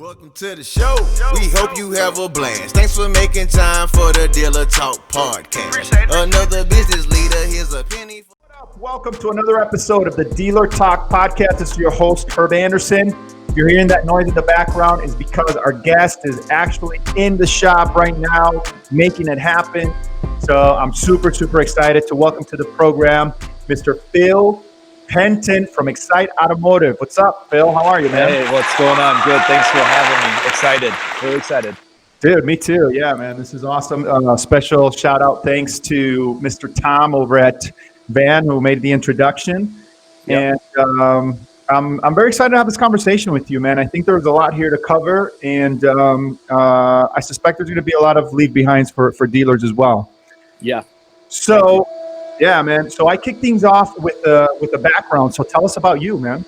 Welcome to the show. We hope you have a blast. Thanks for making time for the Dealer Talk podcast. Another business leader, here's a penny. Welcome to another episode of the Dealer Talk podcast. This is your host, Herb Anderson. If you're hearing that noise in the background, it's because our guest is actually in the shop right now, making it happen. So I'm super excited to welcome to the program, Mr. Phill Penton from Xcite Automotive. What's up, Phill? How are you, man? Hey, what's going on? Good. Thanks for having me. Excited. Really excited. Dude, me too. Yeah, man. This is awesome. Special shout out thanks to Mr. Tom over at Van who made the introduction. Yep. And I'm very excited to have this conversation with you, man. I think there's a lot here to cover, and I suspect there's going to be a lot of leave behinds for dealers as well. Yeah. So, yeah, man. So I kick things off with the background. So tell us about you, man.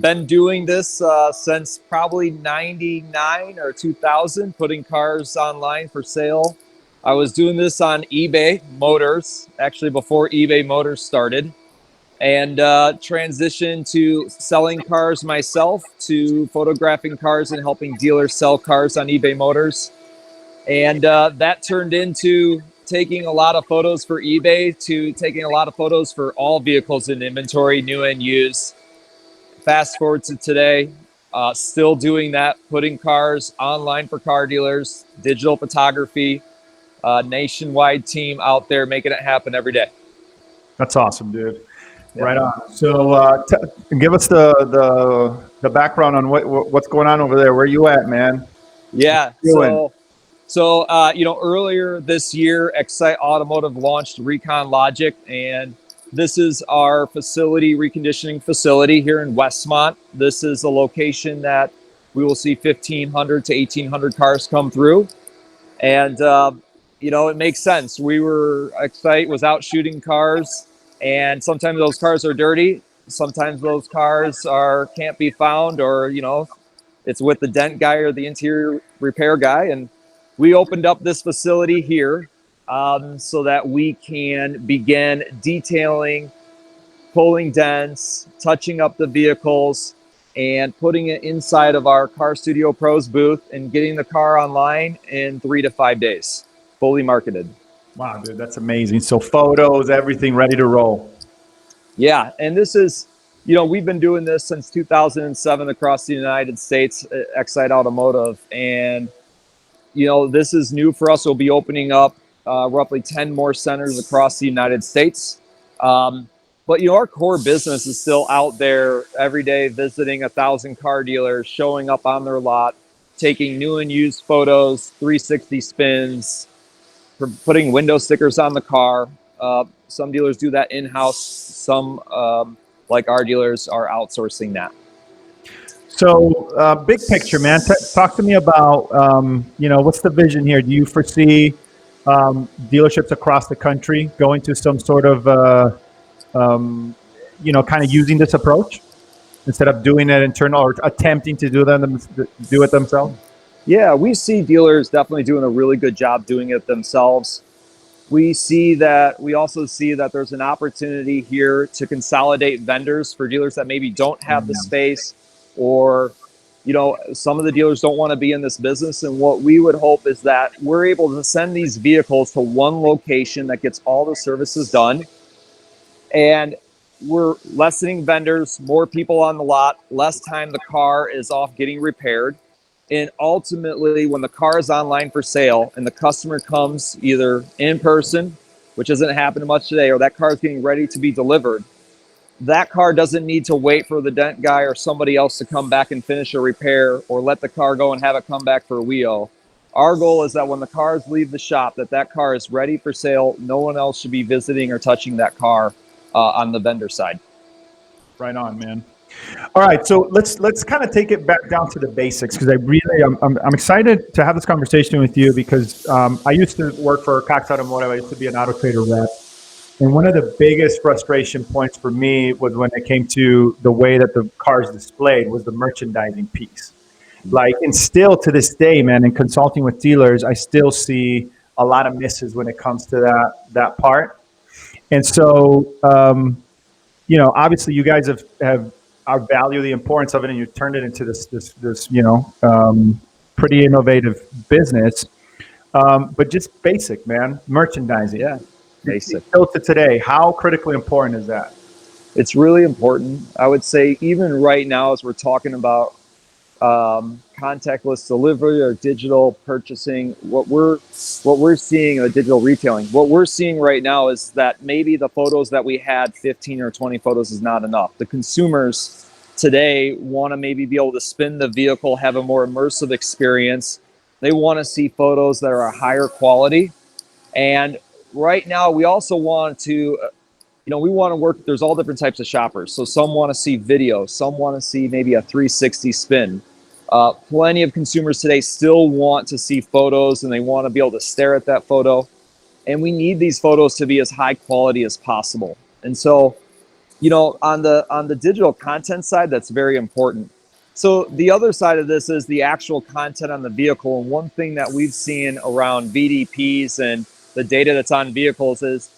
Been doing this since probably 99 or 2000, putting cars online for sale. I was doing this on eBay Motors, actually before eBay Motors started, and transitioned to selling cars myself, to photographing cars and helping dealers sell cars on eBay Motors. And that turned into taking a lot of photos for eBay to taking a lot of photos for all vehicles in inventory, new and used. Fast forward to today, still doing that, putting cars online for car dealers, digital photography, nationwide team out there making it happen every day. That's awesome, dude. Yeah. Right on. So give us the background on what's going on over there. Where you at, man? Yeah. So earlier this year, Xcite Automotive launched Recon Logic, and this is our reconditioning facility here in Westmont. This is a location that we will see 1,500 to 1,800 cars come through. And, it makes sense. Xcite was out shooting cars, and sometimes those cars are dirty. Sometimes those cars can't be found, or, it's with the dent guy or the interior repair guy. And we opened up this facility here so that we can begin detailing, pulling dents, touching up the vehicles, and putting it inside of our Car Studio Pros booth and getting the car online in 3 to 5 days, fully marketed. Wow, dude, that's amazing. So photos, everything ready to roll. Yeah, and this is, we've been doing this since 2007 across the United States, Xcite Automotive, and this is new for us. We'll be opening up roughly 10 more centers across the United States. But our core business is still out there every day, visiting 1,000 car dealers, showing up on their lot, taking new and used photos, 360 spins, putting window stickers on the car. Some dealers do that in-house. Some, like our dealers, are outsourcing that. So, big picture, man. Talk to me about, what's the vision here? Do you foresee dealerships across the country going to some sort of, kind of using this approach instead of doing it internal or attempting to do it themselves? Yeah, we see dealers definitely doing a really good job doing it themselves. We also see that there's an opportunity here to consolidate vendors for dealers that maybe don't have the space, or some of the dealers don't want to be in this business. And what we would hope is that we're able to send these vehicles to one location that gets all the services done, and we're lessening vendors, more people on the lot, less time the car is off getting repaired. And ultimately, when the car is online for sale and the customer comes either in person, which isn't happening much today, or that car is getting ready to be delivered, that car doesn't need to wait for the dent guy or somebody else to come back and finish a repair, or let the car go and have it come back for a wheel. Our goal is that when the cars leave the shop, that car is ready for sale. No one else should be visiting or touching that car on the vendor side. Right on, man. All right, so let's kind of take it back down to the basics, because I'm excited to have this conversation with you, because I used to work for Cox Automotive. I used to be an Auto Trader rep. And one of the biggest frustration points for me was when it came to the way that the cars displayed was the merchandising piece. And still to this day, man, in consulting with dealers, I still see a lot of misses when it comes to that part. And so, obviously you guys have I value the importance of it, and you turned it into this pretty innovative business. But just basic, man, merchandising. Yeah, basic. Still to today, how critically important is that? It's really important. I would say even right now, as we're talking about contactless delivery or digital purchasing, what we're seeing, digital retailing, what we're seeing right now is that maybe the photos that we had, 15 or 20 photos, is not enough. The consumers today want to maybe be able to spin the vehicle, have a more immersive experience. They want to see photos that are a higher quality. And right now, we also want to we want to work, there's all different types of shoppers. So some want to see video, some want to see maybe a 360 spin. Plenty of consumers today still want to see photos, and they want to be able to stare at that photo. And we need these photos to be as high quality as possible. And so, on the digital content side, that's very important. So the other side of this is the actual content on the vehicle. And one thing that we've seen around VDPs and the data that's on vehicles is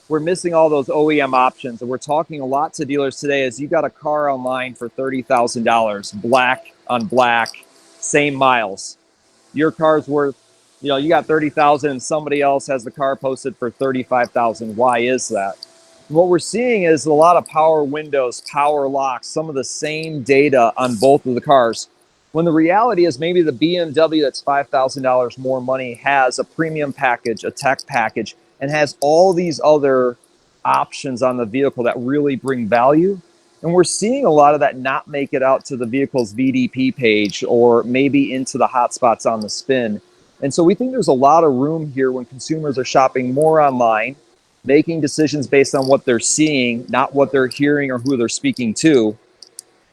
we're missing all those OEM options. And we're talking a lot to dealers today is you got a car online for $30,000, black on black, same miles. Your car's worth, you got 30,000 and somebody else has the car posted for 35,000. Why is that? What we're seeing is a lot of power windows, power locks, some of the same data on both of the cars. When the reality is maybe the BMW that's $5,000 more money has a premium package, a tech package, and has all these other options on the vehicle that really bring value. And we're seeing a lot of that not make it out to the vehicle's VDP page or maybe into the hotspots on the spin. And so we think there's a lot of room here when consumers are shopping more online, making decisions based on what they're seeing, not what they're hearing or who they're speaking to.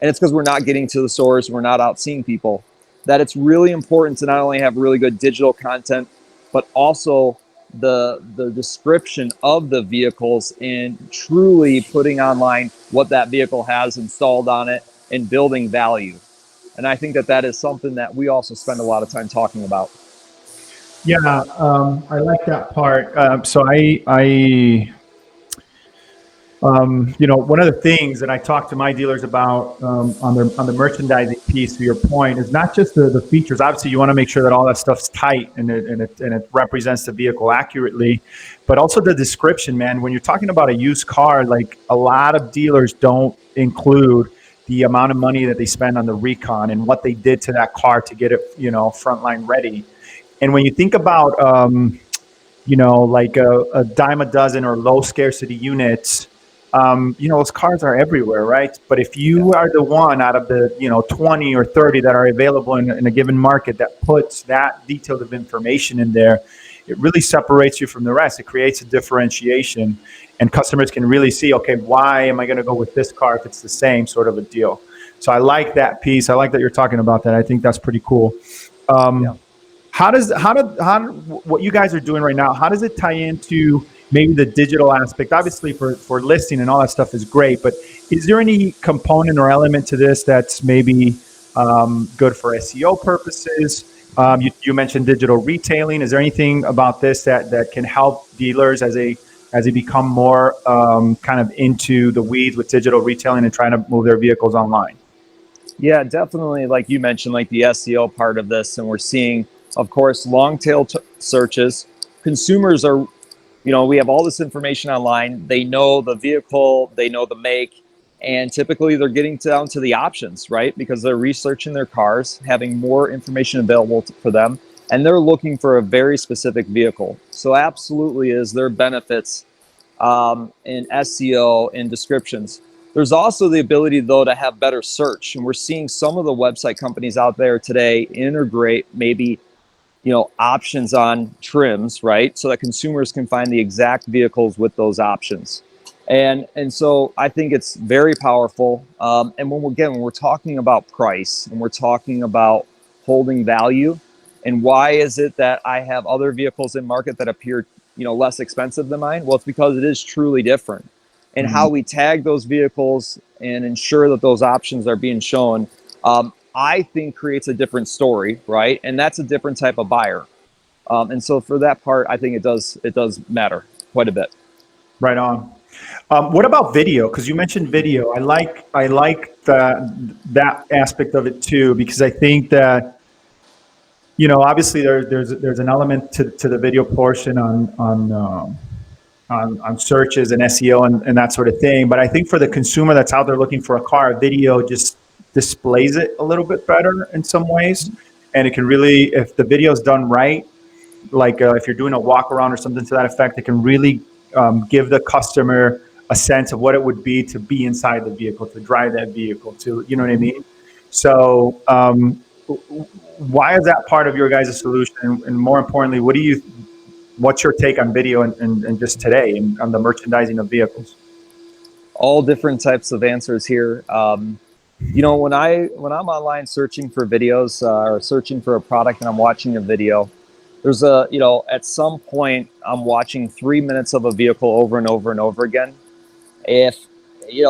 And it's because we're not getting to the stores, we're not out seeing people, that it's really important to not only have really good digital content, but also the description of the vehicles and truly putting online what that vehicle has installed on it and building value. And I think that is something that we also spend a lot of time talking about. Yeah, I like that part. One of the things that I talk to my dealers about on the merchandising piece, to your point, is not just the features. Obviously, you want to make sure that all that stuff's tight and it represents the vehicle accurately, but also the description, man. When you're talking about a used car, like a lot of dealers don't include the amount of money that they spend on the recon and what they did to that car to get it, frontline ready. And when you think about, like a dime a dozen or low scarcity units, those cars are everywhere, right? But if you are the one out of the, 20 or 30 that are available in a given market that puts that detailed of information in there, it really separates you from the rest. It creates a differentiation, and customers can really see, okay, why am I going to go with this car if it's the same sort of a deal? So I like that piece. I like that you're talking about that. I think that's pretty cool. How what you guys are doing right now, how does it tie into maybe the digital aspect? Obviously for listing and all that stuff is great, but is there any component or element to this that's maybe good for SEO purposes? You mentioned digital retailing. Is there anything about this that can help dealers as they become more kind of into the weeds with digital retailing and trying to move their vehicles online? Yeah, definitely. Like you mentioned, like the SEO part of this, and we're seeing, of course, long tail searches. Consumers are, we have all this information online. They know the vehicle, they know the make, and typically they're getting down to the options, right? Because they're researching their cars, having more information available for them, and they're looking for a very specific vehicle. So absolutely is there benefits in SEO and descriptions. There's also the ability, though, to have better search. And we're seeing some of the website companies out there today integrate maybe, options on trims, right? So that consumers can find the exact vehicles with those options. And so I think it's very powerful. And when we're talking about price and we're talking about holding value, and why is it that I have other vehicles in market that appear, less expensive than mine? Well, it's because it is truly different. And how we tag those vehicles and ensure that those options are being shown, I think creates a different story, right? And that's a different type of buyer. And so for that part, I think it does matter quite a bit. Right on. What about video? Because you mentioned video. I like that aspect of it too, because I think that, obviously there's an element to the video portion on searches and SEO and that sort of thing. But I think for the consumer that's out there looking for a car, video just displays it a little bit better in some ways. And it can really, if the video is done right, like if you're doing a walk around or something to that effect, it can really give the customer a sense of what it would be to be inside the vehicle, to drive that vehicle, you know what I mean? So why is that part of your guys' solution? And more importantly, what's your take on video and just today and on the merchandising of vehicles? All different types of answers here. When I'm online searching for videos or searching for a product and I'm watching a video, there's at some point I'm watching 3 minutes of a vehicle over and over and over again.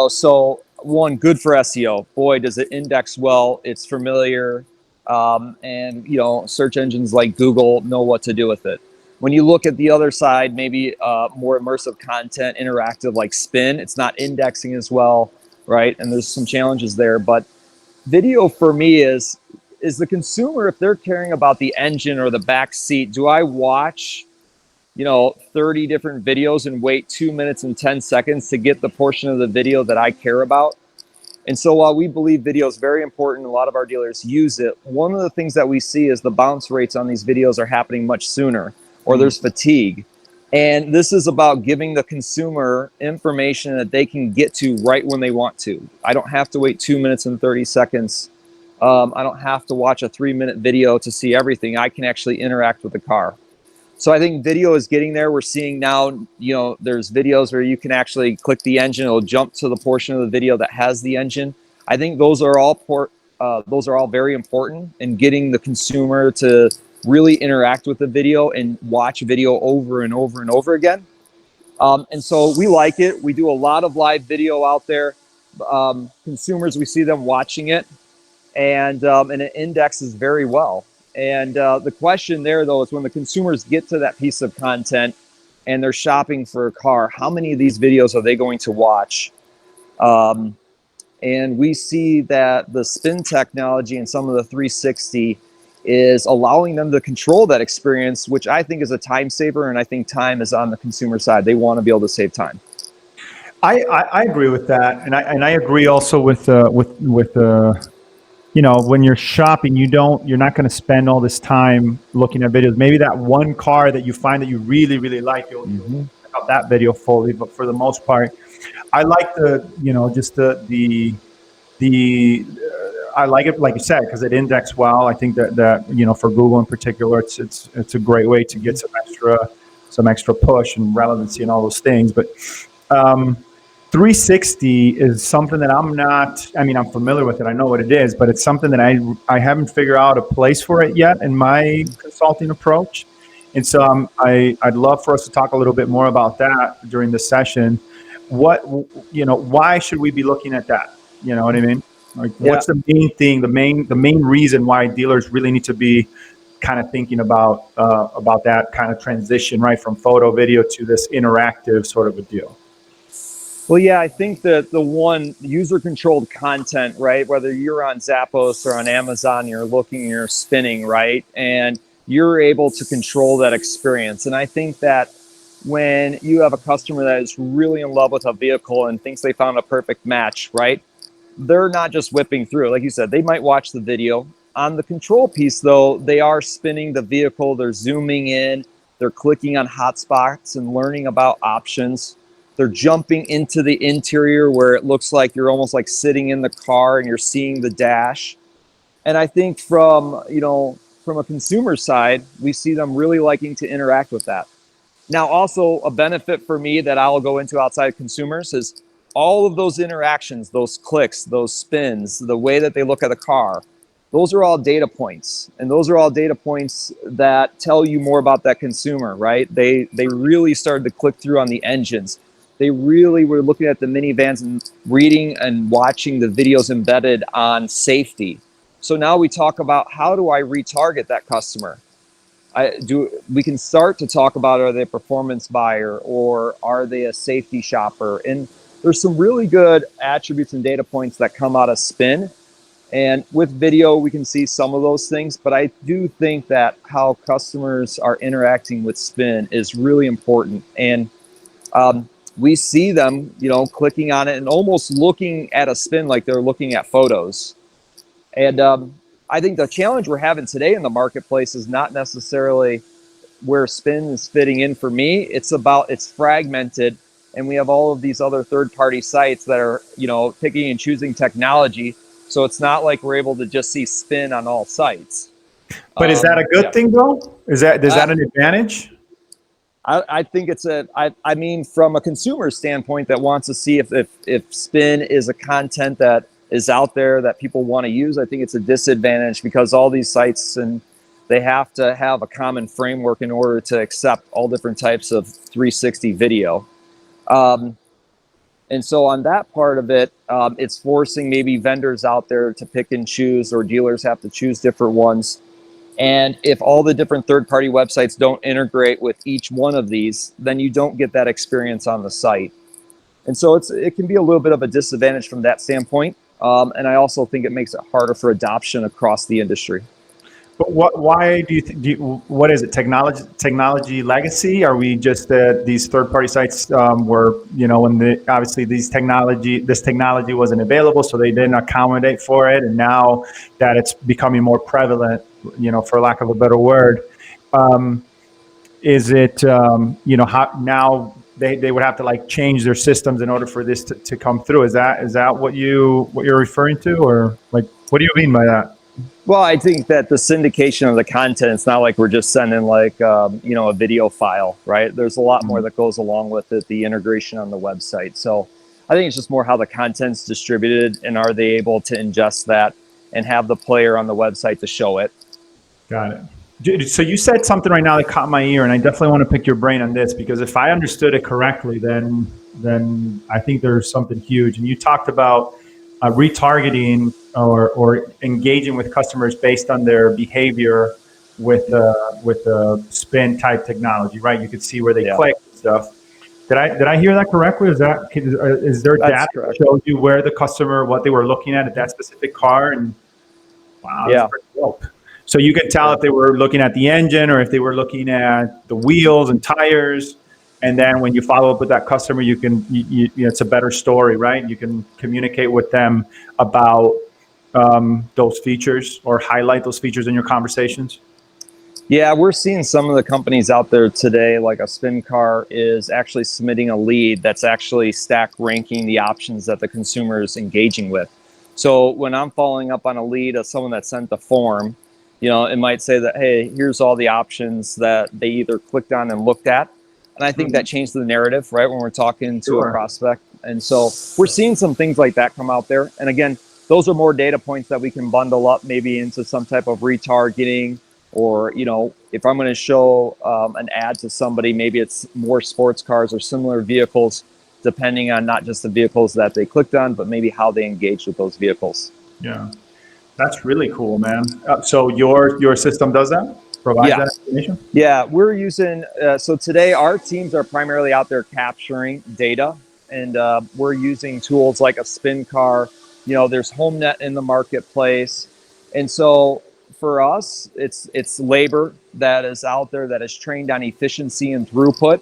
So one, good for SEO. Boy, does it index well. It's familiar. And search engines like Google know what to do with it. When you look at the other side, maybe more immersive content, interactive like Spin, it's not indexing as well, right? And there's some challenges there. But video for me is the consumer, if they're caring about the engine or the back seat, do I watch 30 different videos and wait 2 minutes and 10 seconds to get the portion of the video that I care about? And so while we believe video is very important, a lot of our dealers use it, one of the things that we see is the bounce rates on these videos are happening much sooner, or there's fatigue. And this is about giving the consumer information that they can get to right when they want to. I don't have to wait 2 minutes and 30 seconds. I don't have to watch a 3-minute video to see everything. I can actually interact with the car. So I think video is getting there. We're seeing now, there's videos where you can actually click the engine. It'll jump to the portion of the video that has the engine. I think those are all very important in getting the consumer to really interact with the video and watch video over and over and over again. And so we like it. We do a lot of live video out there. Consumers, we see them watching it, and it indexes very well. And the question there, though, is when the consumers get to that piece of content and they're shopping for a car, how many of these videos are they going to watch? And we see that the Spin technology and some of the 360 is allowing them to control that experience, which I think is a time saver. And I think time is on the consumer side. They want to be able to save time. I agree with that. And I agree also with when you're shopping, you're not going to spend all this time looking at videos. Maybe that one car that you find that you really, really like, you'll check out that video fully. But for the most part, I like I like it, like you said, because it indexes well. I think that for Google in particular, it's a great way to get some extra push and relevancy and all those things. But 360 is something that I'm familiar with it. I know what it is, but it's something that I haven't figured out a place for it yet in my consulting approach. And so I'd love for us to talk a little bit more about that during the session. Why should we be looking at that? You know what I mean? What's the main thing, the main reason why dealers really need to be kind of thinking about that kind of transition, right, from photo, video to this interactive sort of a deal? Well, yeah, I think that the one user-controlled content, right, whether you're on Zappos or on Amazon, you're looking, you're spinning, right, and you're able to control that experience. And I think that when you have a customer that is really in love with a vehicle and thinks they found a perfect match, right, they're not just whipping through. Like you said, they might watch the video. On the control piece, though, they are spinning the vehicle, they're zooming in, they're clicking on hotspots and learning about options. They're jumping into the interior where it looks like you're almost like sitting in the car and you're seeing the dash. And I think from a consumer side, we see them really liking to interact with that. Now, also a benefit for me that I'll go into outside consumers is all of those interactions, those clicks, those spins, the way that they look at the car, those are all data points. And those are all data points that tell you more about that consumer, right? They really started to click through on the engines. They really were looking at the minivans and reading and watching the videos embedded on safety. So now we talk about, how do I retarget that customer? we can start to talk about, are they a performance buyer or are they a safety shopper? And there's some really good attributes and data points that come out of spin. And with video, we can see some of those things, but I do think that how customers are interacting with spin is really important. And we see them, clicking on it and almost looking at a spin like they're looking at photos. And I think the challenge we're having today in the marketplace is not necessarily where spin is fitting in for me. It's fragmented, and we have all of these other third-party sites that are, picking and choosing technology. So it's not like we're able to just see spin on all sites. But is that a good thing, though? Is that an advantage? I think I mean, from a consumer standpoint that wants to see if spin is a content that is out there that people want to use, I think it's a disadvantage because all these sites, and they have to have a common framework in order to accept all different types of 360 video. And so on that part of it, it's forcing maybe vendors out there to pick and choose, or dealers have to choose different ones. And if all the different third-party websites don't integrate with each one of these, then you don't get that experience on the site. And so it can be a little bit of a disadvantage from that standpoint. And I also think it makes it harder for adoption across the industry. But why do you think? What is it? Technology legacy? Are we just these third-party sites were, when obviously this technology wasn't available, so they didn't accommodate for it, and now that it's becoming more prevalent, for lack of a better word, is it how now they would have to change their systems in order for this to come through? Is that what you're referring to, or what do you mean by that? Well, I think that the syndication of the content, it's not like we're just sending a video file, right? There's a lot more that goes along with it, the integration on the website. So I think it's just more how the content's distributed, and are they able to ingest that and have the player on the website to show it. Got it. So you said something right now that caught my ear, and I definitely want to pick your brain on this, because if I understood it correctly, then I think there's something huge. And you talked about retargeting or engaging with customers based on their behavior with the spin type technology, right? You could see where they click and stuff. Did I hear that correctly? Is there data that shows you where the customer, what they were looking at that specific car? And wow, that's pretty dope. So you can tell if they were looking at the engine or if they were looking at the wheels and tires. And then when you follow up with that customer, you can, it's a better story, right? You can communicate with them about those features or highlight those features in your conversations. Yeah, we're seeing some of the companies out there today, like a spin car is actually submitting a lead that's actually stack ranking the options that the consumer is engaging with. So when I'm following up on a lead of someone that sent the form, it might say that, hey, here's all the options that they either clicked on and looked at. And I think that changed the narrative, right, when we're talking to a prospect. And so we're seeing some things like that come out there. And again, those are more data points that we can bundle up maybe into some type of retargeting, or, if I'm going to show an ad to somebody, maybe it's more sports cars or similar vehicles, depending on not just the vehicles that they clicked on, but maybe how they engaged with those vehicles. Yeah, that's really cool, man. So your system does that? Provides that information? Yeah, we're using, so today our teams are primarily out there capturing data, and we're using tools like a spin car. There's HomeNet in the marketplace. And so for us, it's labor that is out there that is trained on efficiency and throughput.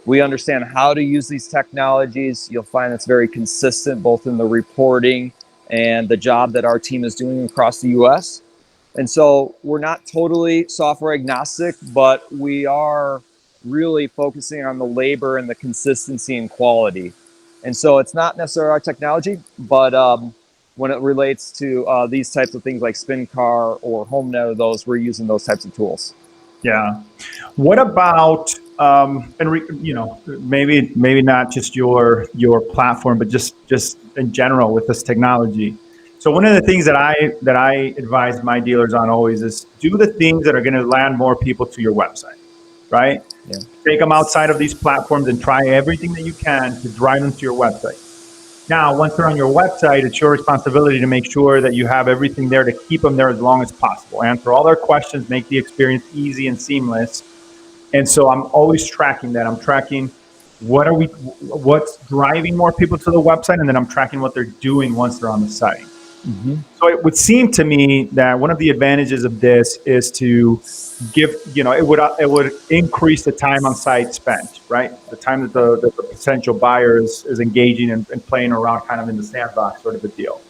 We understand how to use these technologies. You'll find it's very consistent both in the reporting and the job that our team is doing across the US. And so we're not totally software agnostic, but we are really focusing on the labor and the consistency and quality. And so it's not necessarily our technology, but when it relates to these types of things like spin car or HomeNet, we're using those types of tools. Yeah. What about maybe not just your platform, but just in general with this technology? So one of the things that I advise my dealers on always is do the things that are going to land more people to your website, right? Yeah. Take them outside of these platforms and try everything that you can to drive them to your website. Now, once they're on your website, it's your responsibility to make sure that you have everything there to keep them there as long as possible. Answer all their questions, make the experience easy and seamless. And so I'm always tracking that. I'm tracking what's driving more people to the website, and then I'm tracking what they're doing once they're on the site. Mm-hmm. So it would seem to me that one of the advantages of this is to give, it would increase the time on site spent, right? The time that the potential buyer is engaging and playing around kind of in the sandbox sort of a deal.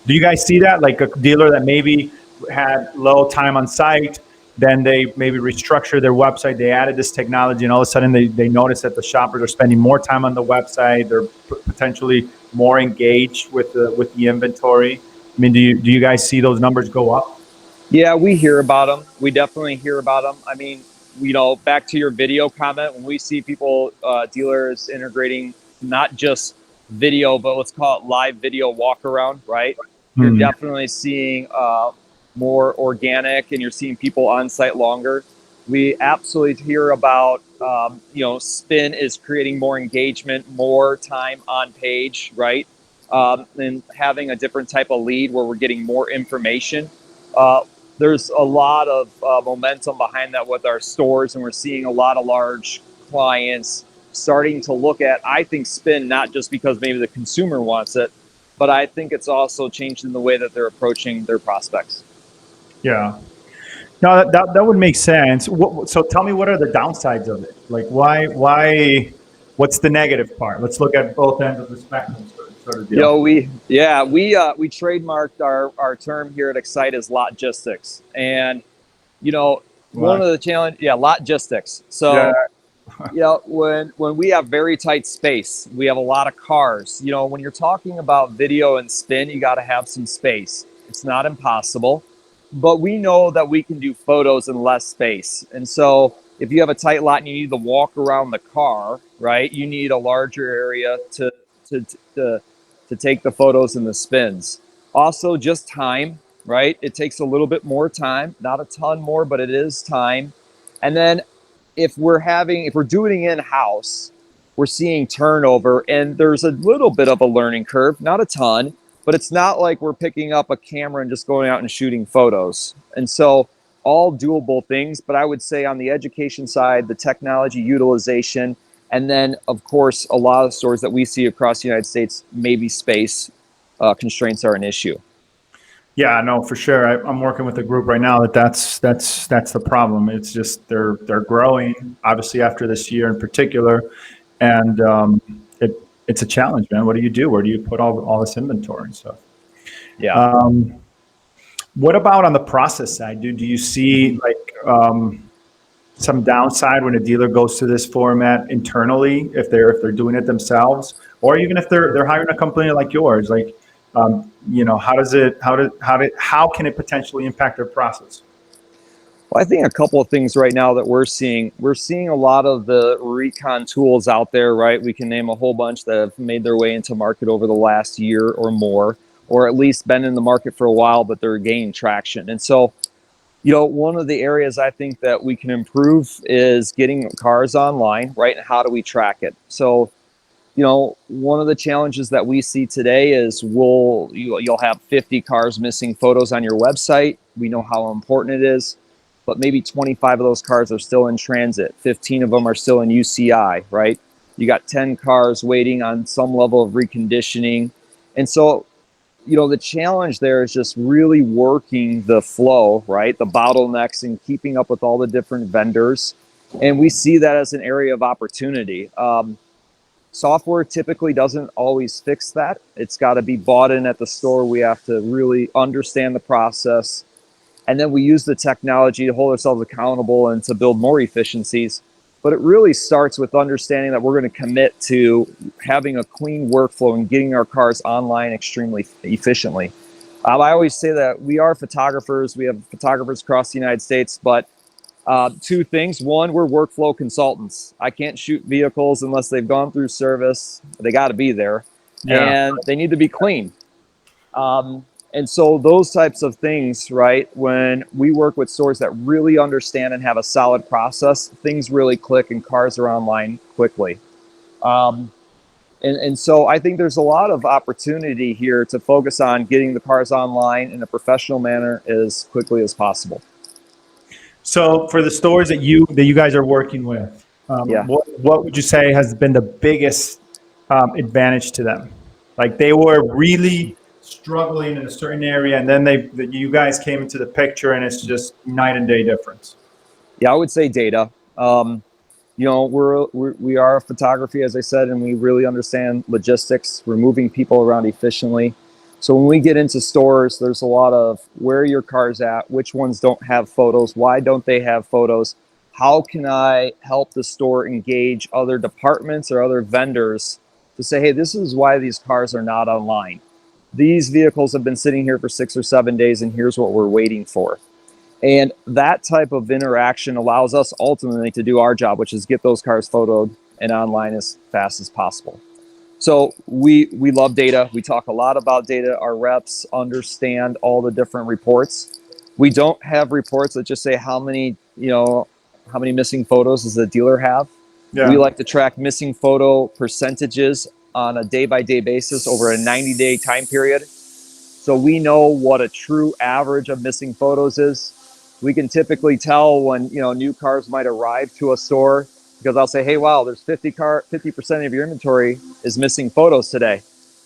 Do you guys see that? Like a dealer that maybe had low time on site, then they maybe restructure their website, they added this technology, and all of a sudden they notice that the shoppers are spending more time on the website, they're potentially more engaged with the inventory. I mean, do you guys see those numbers go up? Yeah, we hear about them. We definitely hear about them. I mean, back to your video comment, when we see people, dealers integrating not just video, but let's call it live video walk around, right? You're definitely seeing more organic, and you're seeing people on site longer. We absolutely hear about, spin is creating more engagement, more time on page, right? And having a different type of lead where we're getting more information. There's a lot of momentum behind that with our stores, and we're seeing a lot of large clients starting to look at, I think, spin, not just because maybe the consumer wants it, but I think it's also changing the way that they're approaching their prospects. Yeah. No, that would make sense. So tell me, what are the downsides of it? Like, what's the negative part? Let's look at both ends of the spectrum, sort of deal. We trademarked our term here at Xcite as logistics, and one of the challenge, logistics. So when we have very tight space, we have a lot of cars. When you're talking about video and spin, you got to have some space. It's not impossible, but we know that we can do photos in less space. And so if you have a tight lot and you need to walk around the car, right, you need a larger area to take the photos and the spins. Also, just time, right? It takes a little bit more time, not a ton more, but it is time. And then if we're doing in-house, we're seeing turnover, and there's a little bit of a learning curve, not a ton, but it's not like we're picking up a camera and just going out and shooting photos. And so all doable things, but I would say on the education side, the technology utilization, and then of course, a lot of stores that we see across the United States, maybe space constraints are an issue. Yeah, no, for sure. I'm working with a group right now that's the problem. It's just they're growing, obviously after this year in particular, and it's a challenge, man. What do you do? Where do you put all this inventory and stuff? Yeah. What about on the process side? Do you see some downside when a dealer goes to this format internally, if they're doing it themselves, or even if they're hiring a company like yours? Like, how can it potentially impact their process? Well, I think a couple of things right now that we're seeing a lot of the recon tools out there, right? We can name a whole bunch that have made their way into market over the last year or more, or at least been in the market for a while, but they're gaining traction. And so, one of the areas I think that we can improve is getting cars online, right? And how do we track it? So, one of the challenges that we see today is you'll have 50 cars missing photos on your website. We know how important it is, but maybe 25 of those cars are still in transit. 15 of them are still in UCI, right? You got 10 cars waiting on some level of reconditioning. And so, the challenge there is just really working the flow, right? The bottlenecks and keeping up with all the different vendors. And we see that as an area of opportunity. Software typically doesn't always fix that. It's got to be bought in at the store. We have to really understand the process. And then we use the technology to hold ourselves accountable and to build more efficiencies. But it really starts with understanding that we're going to commit to having a clean workflow and getting our cars online extremely efficiently. I always say that we are photographers. We have photographers across the United States, but two things. One, we're workflow consultants. I can't shoot vehicles unless they've gone through service. They got to be there, and they need to be clean. And so those types of things, right, when we work with stores that really understand and have a solid process, things really click and cars are online quickly. And so I think there's a lot of opportunity here to focus on getting the cars online in a professional manner as quickly as possible. So for the stores that you guys are working with, Yeah. what would you say has been the biggest advantage to them? Like they were really struggling in a certain area, and then you guys came into the picture, and it's just night and day difference. Yeah, I would say data. You know, we are a photography, as I said, and we really understand logistics. We're moving people around efficiently. So when we get into stores, there's a lot of where are your cars at, which ones don't have photos, why don't they have photos, how can I help the store engage other departments or other vendors to say, hey, this is why these cars are not online. These vehicles have been sitting here for 6 or 7 days, and here's what we're waiting for. And that type of interaction allows us ultimately to do our job, which is get those cars photoed and online as fast as possible. So we love data. We talk a lot about data. Our reps understand all the different reports. We don't have reports that just say how many missing photos does the dealer have. Yeah. We like to track missing photo percentages on a day-by-day basis over a 90-day time period. So we know what a true average of missing photos is. We can typically tell when new cars might arrive to a store, because I'll say, hey, wow, there's 50% of your inventory is missing photos today.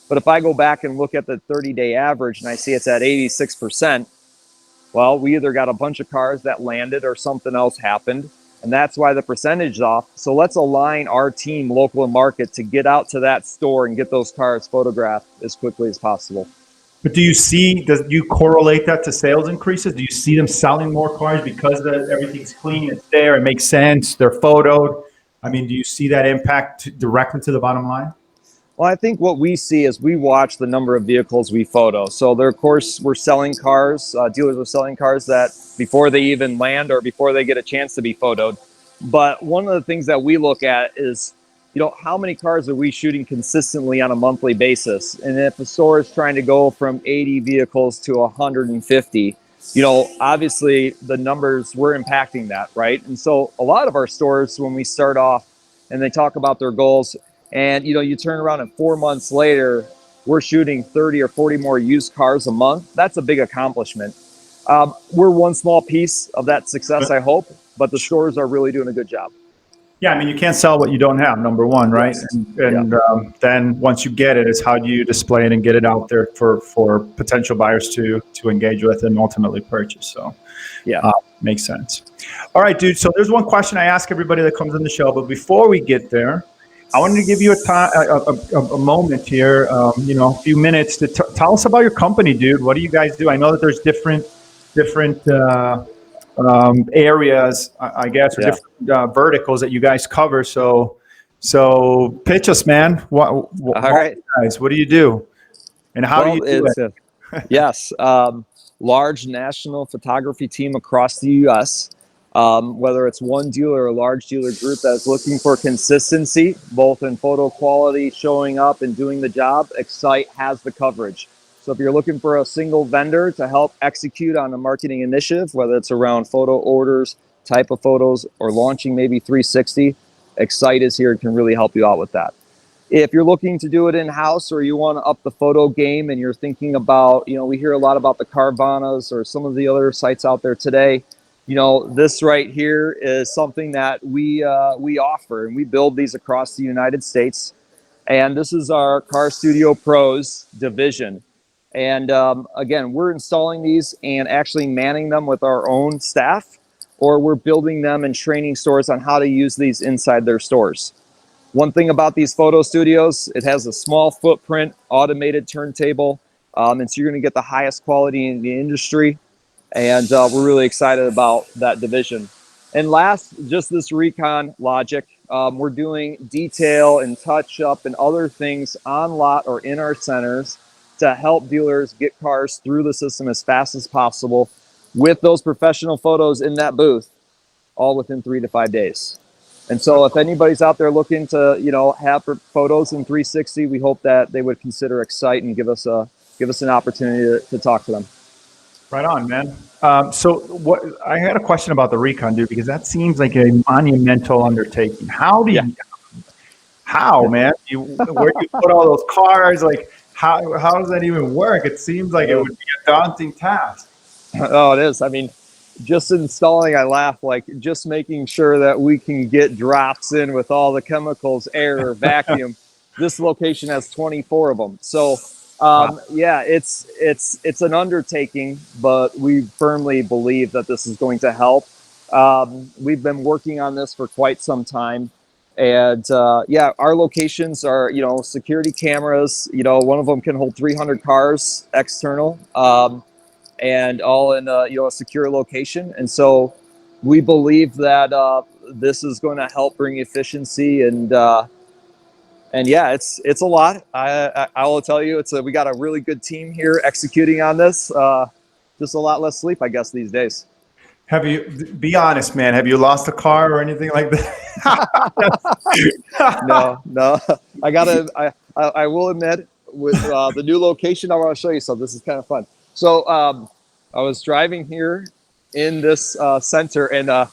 But if I go back and look at the 30-day average and I see it's at 86%, well, we either got a bunch of cars that landed or something else happened, and that's why the percentage is off. So let's align our team, local and market, to get out to that store and get those cars photographed as quickly as possible. But do you correlate that to sales increases? Do you see them selling more cars because everything's clean, it's there, it makes sense, they're photoed? I mean, do you see that impact directly to the bottom line? Well, I think what we see is we watch the number of vehicles we photo. So there, of course, we're selling cars, dealers are selling cars that before they even land or before they get a chance to be photoed. But one of the things that we look at is, how many cars are we shooting consistently on a monthly basis? And if a store is trying to go from 80 vehicles to 150, obviously the numbers, we're impacting that, right? And so a lot of our stores, when we start off and they talk about their goals, and you turn around and 4 months later, we're shooting 30 or 40 more used cars a month. That's a big accomplishment. We're one small piece of that success, I hope, but the stores are really doing a good job. Yeah, I mean, you can't sell what you don't have, number one, right? Yes. And then once you get it, it's how do you display it and get it out there for potential buyers to engage with and ultimately purchase. So yeah, makes sense. All right, dude. So there's one question I ask everybody that comes on the show, but before we get there, I wanted to give you a moment here, a few minutes to tell us about your company, dude. What do you guys do? I know that there's different areas, I guess, or different verticals that you guys cover. So pitch us, man. All right, guys, what do you do, and how do you do it? Yes, large national photography team across the U.S. Whether it's one dealer or a large dealer group that's looking for consistency, both in photo quality, showing up and doing the job, Xcite has the coverage. So if you're looking for a single vendor to help execute on a marketing initiative, whether it's around photo orders, type of photos, or launching maybe 360, Xcite is here and can really help you out with that. If you're looking to do it in-house or you want to up the photo game and you're thinking about, we hear a lot about the Carvanas or some of the other sites out there today, this right here is something that we offer, and we build these across the United States. And this is our Car Studio Pros division. And again, we're installing these and actually manning them with our own staff, or we're building them and training stores on how to use these inside their stores. One thing about these photo studios, it has a small footprint, automated turntable, and so you're going to get the highest quality in the industry. And we're really excited about that division. And last, just this recon logic. We're doing detail and touch up and other things on lot or in our centers to help dealers get cars through the system as fast as possible with those professional photos in that booth, all within 3 to 5 days. And so if anybody's out there looking to, have photos in 360, we hope that they would consider Xcite and give us an opportunity to talk to them. Right on, man. So I had a question about the recon, dude, because that seems like a monumental undertaking. How how, man? Where do you put all those cars? Like, how does that even work? It seems like it would be a daunting task. Oh, it is. I mean, just installing, I laugh, like just making sure that we can get drops in with all the chemicals, air, vacuum. This location has 24 of them. So, yeah, it's an undertaking, but we firmly believe that this is going to help. We've been working on this for quite some time. And yeah, our locations are, security cameras. One of them can hold 300 cars external. And all in a secure location. And so we believe that this is going to help bring efficiency and yeah, it's a lot. I will tell you, we got a really good team here executing on this. Just a lot less sleep, I guess, these days. Be honest, man, have you lost a car or anything like that? No. I will admit, with the new location, I want to show you something. This is kind of fun. So I was driving here in this center, and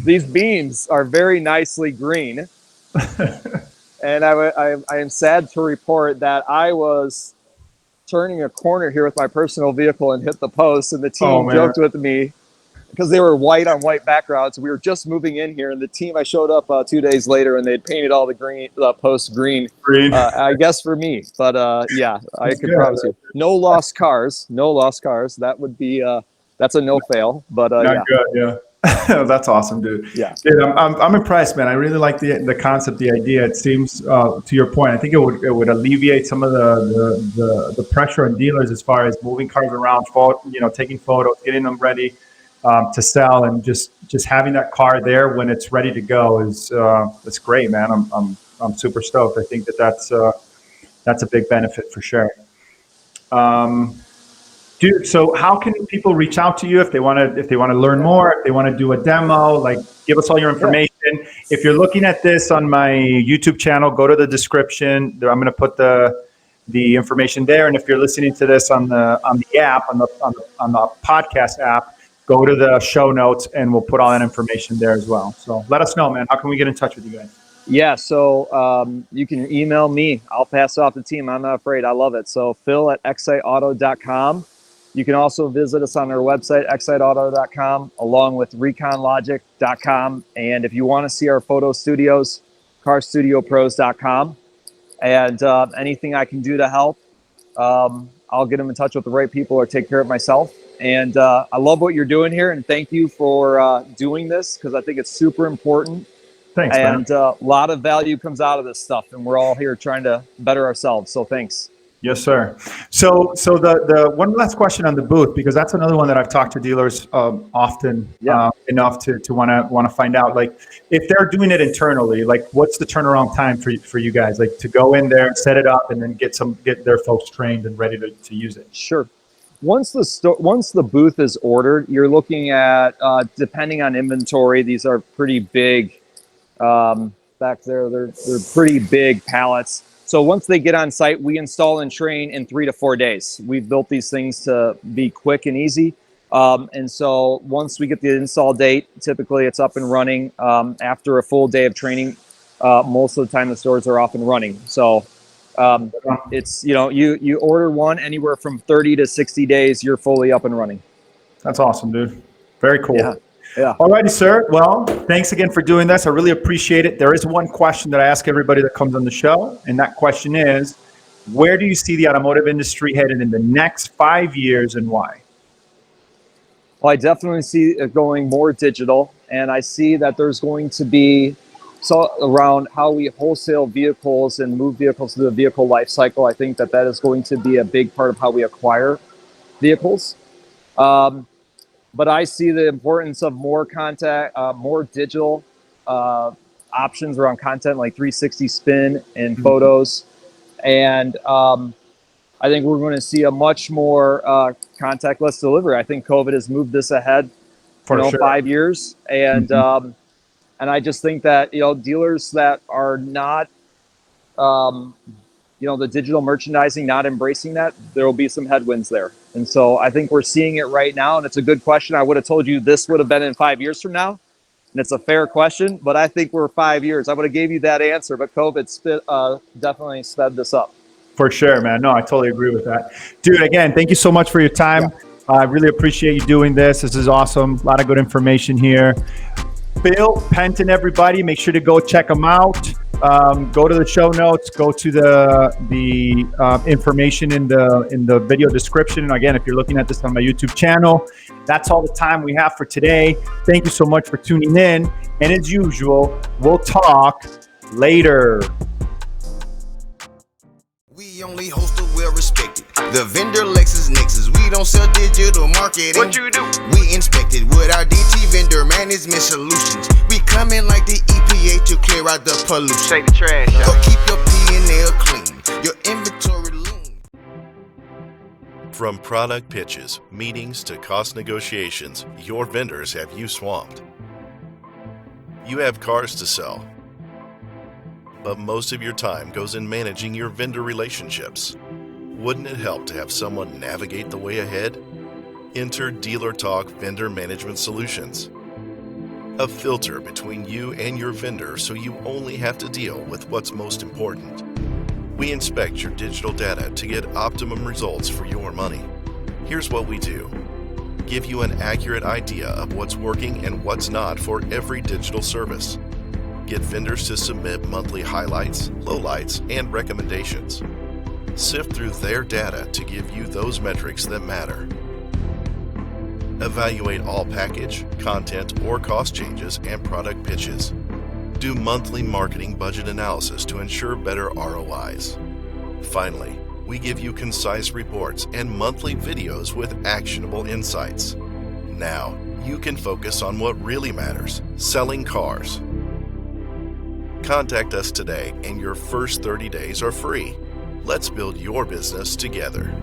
these beams are very nicely green. And I am sad to report that I was turning a corner here with my personal vehicle and hit the post, and the team joked with me because they were white on white backgrounds. We were just moving in here, and the team, I showed up 2 days later, and they'd painted all the posts green. I guess for me, but yeah, I can promise you, no lost cars. That would be that's a no fail. But yeah, good, yeah. That's awesome, dude. Yeah, dude, I'm impressed, man. I really like the concept, the idea. It seems, to your point, I think it would alleviate some of the pressure on dealers as far as moving cars around, taking photos, getting them ready to sell, and just having that car there when it's ready to go that's great, man. I'm super stoked. I think that's a big benefit for sure. Dude, so how can people reach out to you if they want to learn more, if they want to do a demo? Like, give us all your information. Yeah. If you're looking at this on my YouTube channel, go to the description. I'm going to put the information there. And if you're listening to this on the app, on the podcast app, go to the show notes and we'll put all that information there as well. So let us know, man. How can we get in touch with you guys? Yeah, so you can email me. I'll pass it off the team. I'm not afraid. I love it. So Phill@xciteauto.com. You can also visit us on our website, xciteauto.com, along with reconlogic.com. And if you want to see our photo studios, carstudiopros.com. And anything I can do to help, I'll get them in touch with the right people or take care of myself. And I love what you're doing here. And thank you for doing this, because I think it's super important. Thanks, and a lot of value comes out of this stuff. And we're all here trying to better ourselves. So thanks. Yes, sir. So the one last question on the booth, because that's another one that I've talked to dealers often enough to want to find out, like, if they're doing it internally, like, what's the turnaround time for you guys, like, to go in there, set it up, and then get their folks trained and ready to use it? Sure. Once the booth is ordered, you're looking at, depending on inventory, these are pretty big. Back there, they're pretty big pallets. So once they get on site, we install and train in 3 to 4 days. We've built these things to be quick and easy. And so once we get the install date, typically it's up and running. After a full day of training, most of the time the stores are off and running. So it's, you order one, anywhere from 30 to 60 days, you're fully up and running. That's awesome, dude. Very cool. Yeah. All righty, sir. Well, thanks again for doing this. I really appreciate it. There is one question that I ask everybody that comes on the show, and that question is, where do you see the automotive industry headed in the next 5 years, and why? Well, I definitely see it going more digital, and I see that there's going to be around how we wholesale vehicles and move vehicles through the vehicle life cycle. I think that is going to be a big part of how we acquire vehicles. But I see the importance of more more digital options around content, like 360 spin and photos. And I think we're going to see a much more contactless delivery. I think COVID has moved this ahead for 5 years. And and I just think that, dealers that are not, the digital merchandising, not embracing that, there will be some headwinds there. And so I think we're seeing it right now, and it's a good question. I would have told you this would have been in 5 years from now. And it's a fair question, but I think we're 5 years. I would have gave you that answer, but COVID definitely sped this up. For sure, man. No, I totally agree with that. Dude, again, thank you so much for your time. Yeah. I really appreciate you doing this. This is awesome. A lot of good information here. Phill Penton, everybody, make sure to go check him out. Go to the show notes. Go to the information in the video description. And again, if you're looking at this on my YouTube channel, that's all the time we have for today. Thank you so much for tuning in. And as usual, we'll talk later. We only host a well-respected. The vendor LexisNexis. We don't sell digital marketing. What you do? We inspect it with our DT vendor management solutions. We come in like the EPA to clear out the pollution. Take the trash Go out. keep your P&L clean. Your inventory lean. From product pitches, meetings to cost negotiations, your vendors have you swamped. You have cars to sell, but most of your time goes in managing your vendor relationships. Wouldn't it help to have someone navigate the way ahead? Enter Dealer Talk Vendor Management Solutions. A filter between you and your vendor so you only have to deal with what's most important. We inspect your digital data to get optimum results for your money. Here's what we do. Give you an accurate idea of what's working and what's not for every digital service. Get vendors to submit monthly highlights, lowlights, and recommendations. Sift through their data to give you those metrics that matter. Evaluate all package, content, or cost changes and product pitches. Do monthly marketing budget analysis to ensure better ROIs. Finally, we give you concise reports and monthly videos with actionable insights. Now, you can focus on what really matters, selling cars. Contact us today and your first 30 days are free. Let's build your business together.